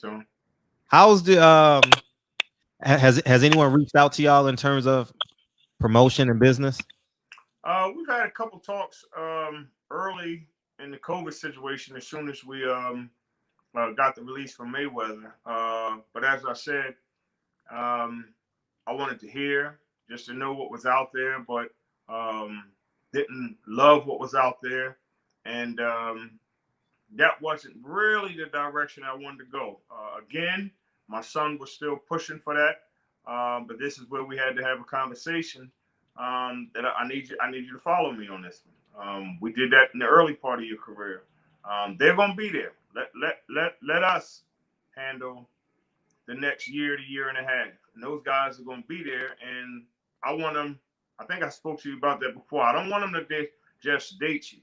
to him. How's the has anyone reached out to y'all in terms of promotion and business? We've had a couple talks early in the COVID situation. As soon as we got the release from Mayweather, but as I said, um, I wanted to hear just to know what was out there, but didn't love what was out there, and that wasn't really the direction I wanted to go. Again, my son was still pushing for that, but this is where we had to have a conversation. That I need you to follow me on this one. We did that in the early part of your career. They're gonna be there. Let us handle the next year to year and a half, and those guys are gonna be there. And I want them. I think I spoke to you about that before. I don't want them to just date you.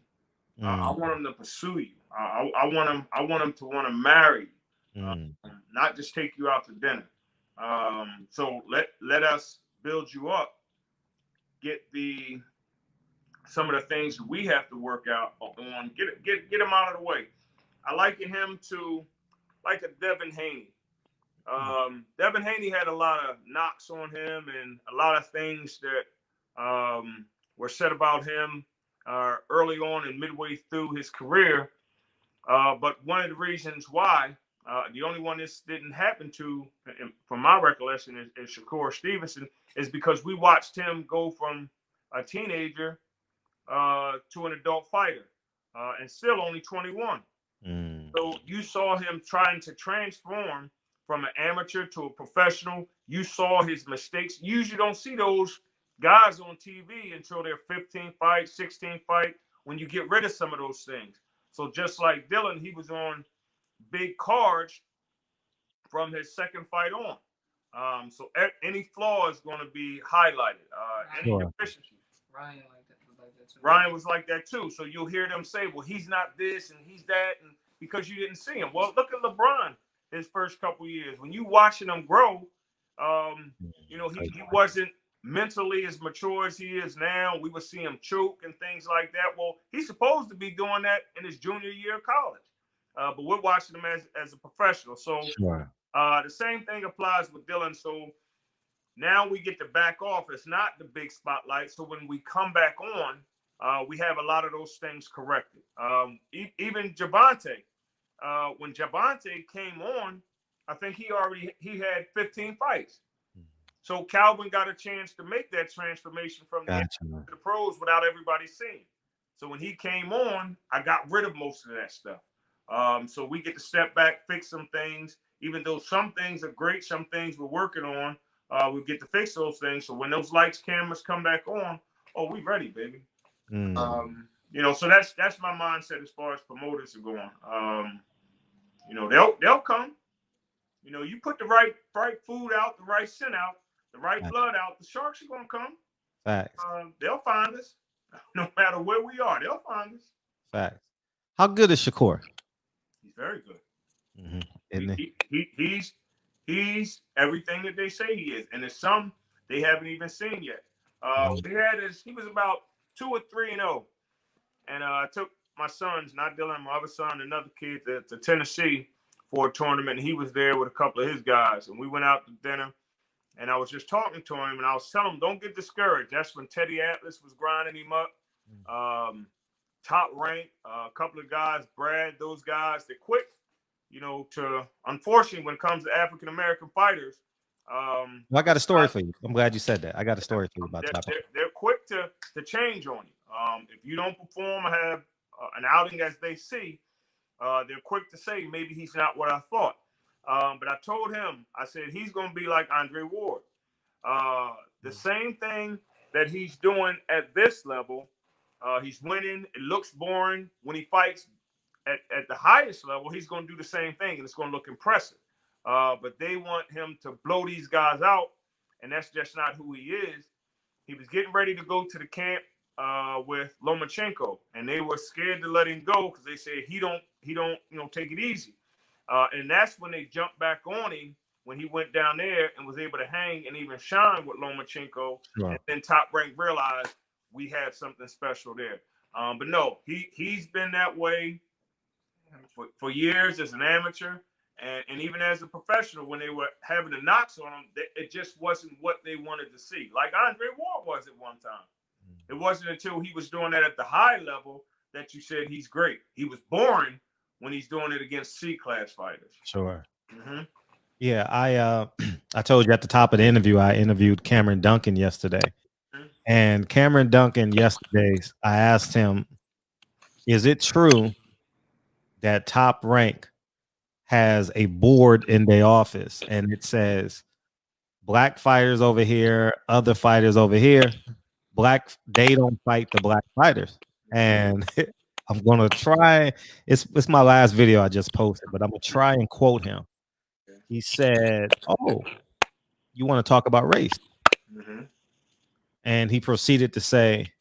I Mm, want them to pursue you. I want them. I want them to want to marry you, mm, not just take you out to dinner. So let us build you up. Get the some of the things we have to work out on. Get him out of the way. I liken him to like a Devin Haney. Devin Haney had a lot of knocks on him and a lot of things that were said about him early on and midway through his career. But one of the reasons why, the only one this didn't happen to, from my recollection, is Shakur Stevenson, is because we watched him go from a teenager to an adult fighter, and still only 21. mm. So you saw him trying to transform from an amateur to a professional. You saw his mistakes. You usually don't see those guys on TV until they're 15 fight, 16 fight, when you get rid of some of those things. So just like Dylan, he was on big cards from his second fight on. So any flaw is going to be highlighted. Any Sure. deficiencies. Ryan like that too. Ryan was like that too. So you'll hear them say, "Well, he's not this and he's that," and because you didn't see him. Well, look at LeBron. His first couple years, when you watching him grow, he wasn't mentally as mature as he is now. We would see him choke and things like that. Well, he's supposed to be doing that in his junior year of college, but we're watching him as a professional. So Sure. the same thing applies with Dylan. So now we get to back off. It's not the big spotlight. So when we come back on, we have a lot of those things corrected. Even Javante, when Javante came on, I think he had 15 fights. So Calvin got a chance to make that transformation from the Gotcha. to the pros without everybody seeing. So when he came on, I got rid of most of that stuff. So we get to step back, fix some things. Even though some things are great, some things we're working on, we get to fix those things. So when those lights, cameras come back on, oh, we ready, baby. Mm. So that's my mindset as far as promoters are going. They'll come. You put the right food out, the right scent out, the right blood out. The sharks are gonna come. Facts. They'll find us, no matter where we are. They'll find us. Facts. How good is Shakur? He's very good. Mm-hmm. Isn't he? He's everything that they say he is, and there's some they haven't even seen yet. He was about 2 or 3-0, and I took my sons, not Dylan, my other son, another kid, to Tennessee for a tournament, and he was there with a couple of his guys, and we went out to dinner, and I was just talking to him, and I was telling him, don't get discouraged. That's when Teddy Atlas was grinding him up, top rank, a couple of guys, Brad, those guys, they're quick, to, unfortunately, when it comes to African-American fighters, Well, I got a story for you. I'm glad you said that. I got a story for you about that. they're quick to change on you. If you don't perform or have an outing as they see, they're quick to say maybe he's not what I thought. But I told him, I said, he's going to be like Andre Ward. The same thing that he's doing at this level, he's winning. It looks boring. When he fights at the highest level, he's going to do the same thing, and it's going to look impressive. But they want him to blow these guys out, and that's just not who he is. He was getting ready to go to the camp with Lomachenko, and they were scared to let him go because they said he don't take it easy. And that's when they jumped back on him when he went down there and was able to hang and even shine with Lomachenko. Sure. And then Top Rank realized we have something special there. But no, he's been that way for years as an amateur, And even as a professional, when they were having the knocks on him, it just wasn't what they wanted to see. Like Andre Ward was at one time. It wasn't until he was doing that at the high level that you said he's great. He was boring when he's doing it against C-class fighters. Sure. Mm-hmm. Yeah, I told you at the top of the interview, I interviewed Cameron Duncan yesterday. Mm-hmm. And Cameron Duncan yesterday, I asked him, is it true that Top Rank has a board in their office and it says black fighters over here, other fighters over here, they don't fight the black fighters? And I'm gonna try, it's my last video I just posted, but I'm gonna try and quote him. He said, "Oh, you want to talk about race?" Mm-hmm. And he proceeded to say,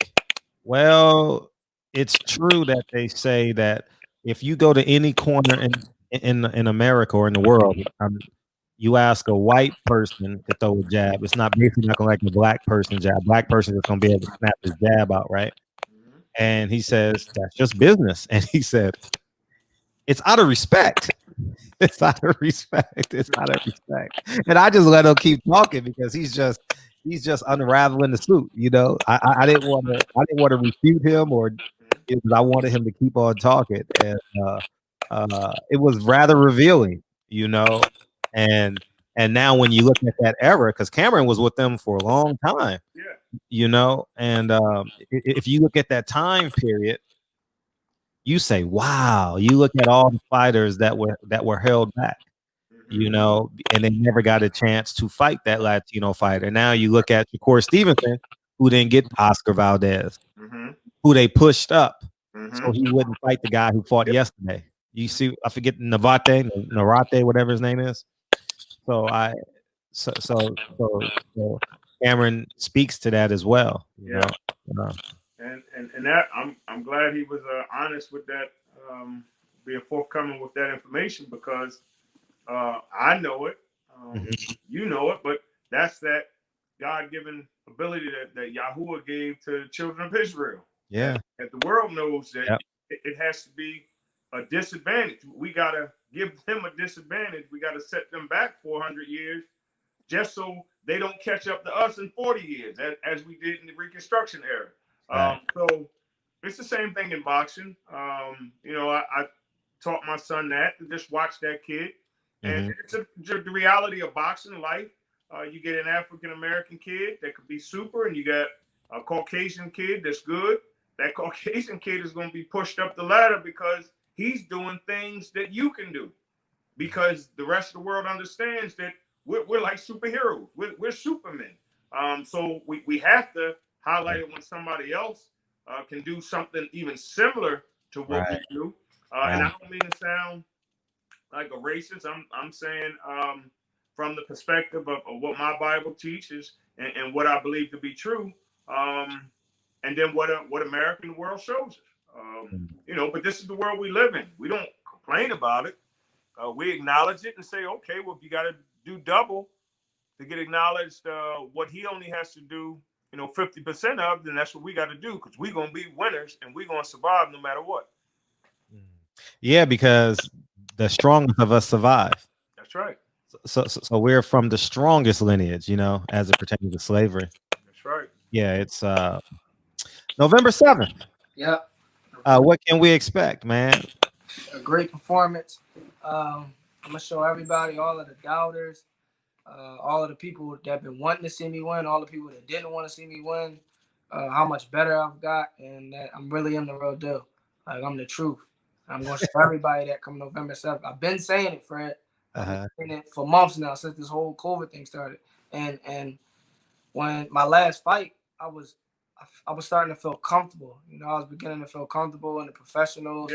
well, it's true that they say that if you go to any corner in America or in the world, you ask a white person to throw a jab, it's not basically not gonna like a black person jab. Black person is gonna be able to snap his jab out, right? Mm-hmm. And he says that's just business. And he said, it's out of respect. It's out of respect. It's out of respect. And I just let him keep talking because he's just unraveling the suit. You know, I didn't want to refute him or I wanted him to keep on talking. And it was rather revealing, you know. And now when you look at that era, because Cameron was with them for a long time, you know, and if you look at that time period, you say, wow, you look at all the fighters that were held back, you know, and they never got a chance to fight that Latino fighter. Now you look at Shakur Stevenson, who didn't get Oscar Valdez, who they pushed up so he wouldn't fight the guy who fought yesterday. You see, I forget Narate, whatever his name is. So Cameron speaks to that as well. You know? And that I'm glad he was honest with that, being forthcoming with that information, because I know it, you know it, but that's that God-given ability that Yahuwah gave to the children of Israel. Yeah, that the world knows that it has to be a disadvantage. We gotta give them a disadvantage. We gotta set them back 400 years, just so they don't catch up to us in 40 years, as we did in the Reconstruction era. So it's the same thing in boxing. You know, I taught my son that, to just watch that kid. And it's the reality of boxing life. You get an African-American kid that could be super, and you got a Caucasian kid that's good. That Caucasian kid is going to be pushed up the ladder because he's doing things that you can do. Because the rest of the world understands that we're like superheroes. We're Supermen. So we have to highlight it when somebody else can do something even similar to what we do. And I don't mean to sound like a racist. I'm saying from the perspective of what my Bible teaches and what I believe to be true, and then what American world shows us. You know, but this is the world we live in. We don't complain about it. We acknowledge it and say, okay, well, if you got to do double to get acknowledged what he only has to do, 50% of, then that's what we got to do, because we're going to be winners and we're going to survive no matter what. Yeah, because the strongest of us survive. That's right. So we're from the strongest lineage, as it pertains to slavery. That's right. Yeah, it's November 7th. Yep. What can we expect, man? A great performance. I'm gonna show everybody, all of the doubters, all of the people that have been wanting to see me win, all the people that didn't want to see me win, how much better I've got, and that I'm really in the real deal. Like, I'm the truth. I'm gonna show everybody that come November 7th. I've been saying it, Fred. I've been saying it for months now, since this whole COVID thing started. And when my last fight, I was starting to feel comfortable. I was beginning to feel comfortable in the professionals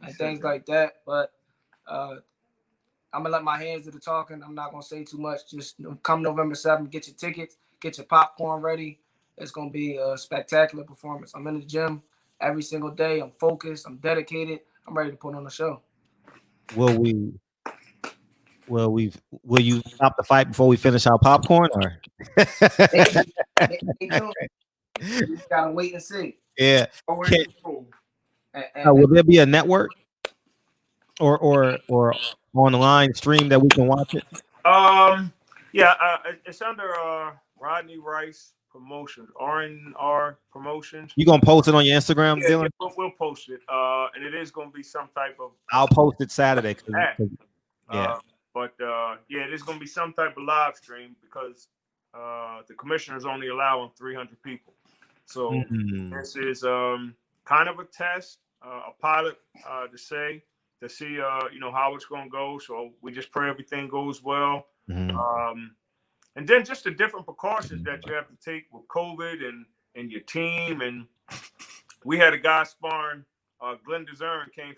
and things like that. But I'm gonna let my hands do the talking. I'm not gonna say too much. Just come November 7th, get your tickets, get your popcorn ready. It's gonna be a spectacular performance. I'm in the gym every single day. I'm focused. I'm dedicated. I'm ready to put on a show. Will you stop the fight before we finish our popcorn, or? You just gotta wait and see. Yeah. Will Will there be a network? or online stream that we can watch it? Yeah, it's under Rodney Rice Promotions, R&R Promotions. You gonna post it on your Instagram, Yeah, Dylan? we'll post it. And it is going to be some type of. I'll post it Saturday. Yeah. But yeah, it is going to be some type of live stream because the commissioner is only allowing 300 people. So this is kind of a test, a pilot to see how it's going to go. So we just pray everything goes well. And then just the different precautions that you have to take with COVID and your team. And we had a guy sparring. Glenn Desern came